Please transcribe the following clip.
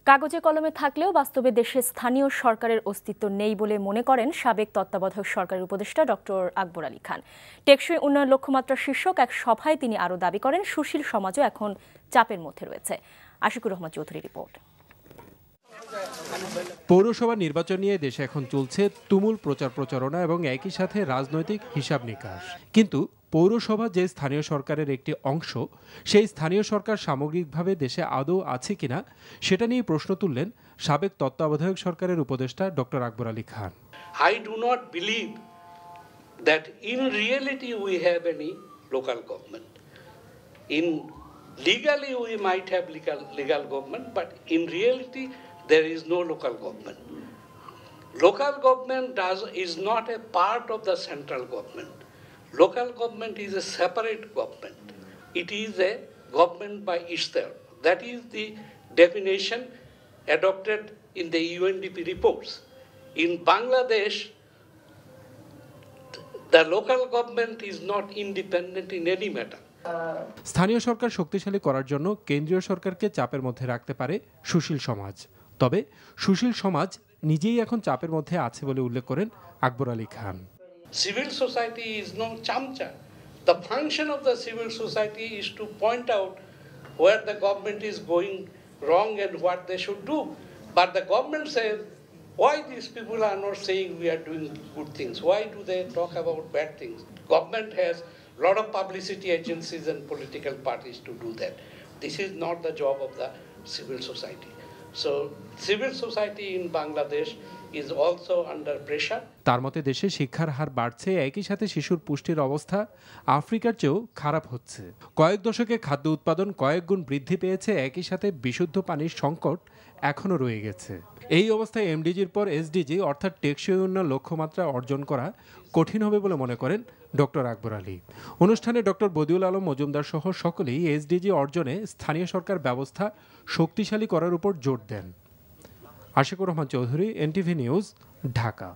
কাগজে কলমে থাকলেও বাস্তবে দেশে স্থানীয় সরকারের অস্তিত্ব নেই বলে মনে করেন সাবেক তত্ত্বাবধায়ক সরকারের উপদেষ্টা ডক্টর আকবর আলী খান। টেকসই উন্নয়ন লক্ষ্যমাত্রা শীর্ষক এক সভায় তিনি আরও দাবি করেন সুশীল সমাজও এখন চাপের মধ্যে রয়েছে। আশিকুর রহমান চৌধুরী রিপোর্ট। পৌরসভা নির্বাচন নিয়ে দেশে এখন চলছে তুমুল প্রচার প্রচারণা এবং একই সাথে রাজনৈতিক হিসাব নিকাশ। কিন্তু পৌরসভা যে স্থানীয় সরকারের একটি অংশ, সেই স্থানীয় সরকার সামগ্রিকভাবে দেশে আদৌ আছে কিনা সেটা নিয়ে প্রশ্ন তুললেন সাবেক তত্ত্বাবধায়ক সরকারের উপদেষ্টা doctor Akbar Ali Khan. I do not believe that in reality we have any local government. Legally we might have legal government, but in reality there is no local government. Local government is not a part of the central government. Local government is a separate government. It is a government by itself. That is the definition adopted in the UNDP reports. In Bangladesh, the local government is not independent in any matter. স্থানীয় সরকার শক্তিশালী করার জন্য কেন্দ্রীয় সরকারকে চাপের মধ্যে রাখতে পারে সুশীল সমাজ। তবে সুশীল সমাজ নিজেই এখন চাপের মধ্যে আছে বলে উল্লেখ করেন Akbar Ali Khan. Civil society is no chamcha. The function of the civil society is to point out where the government is going wrong and what they should do. But the government says, why these people are not saying we are doing good things? Why do they talk about bad things? Government has a lot of publicity agencies and political parties to do that. This is not the job of the civil society. So civil society in Bangladesh is also under pressure. তার মতে দেশে শিক্ষার হার বাড়ছে, একই সাথে শিশুর পুষ্টির অবস্থা আফ্রিকার চেয়েও খারাপ হচ্ছে। কয়েক দশকে খাদ্য উৎপাদন কয়েক গুণ বৃদ্ধি পেয়েছে, একই সাথে বিশুদ্ধ পানির সংকট এখনও রয়ে গেছে। এই অবস্থায় এমডিজির পর এসডিজি অর্থাৎ টেকসই উন্নয়ন লক্ষ্যমাত্রা অর্জন করা কঠিন হবে বলে মনে করেন ডক্টর আকবর আলী। অনুষ্ঠানে ডক্টর বদিউল আলম মজুমদার সহ সকলেই এসডিজি অর্জনে স্থানীয় সরকার ব্যবস্থা শক্তিশালী করার উপর জোর দেন। Ashiqur Rahman Chowdhury, NTV news, Dhaka.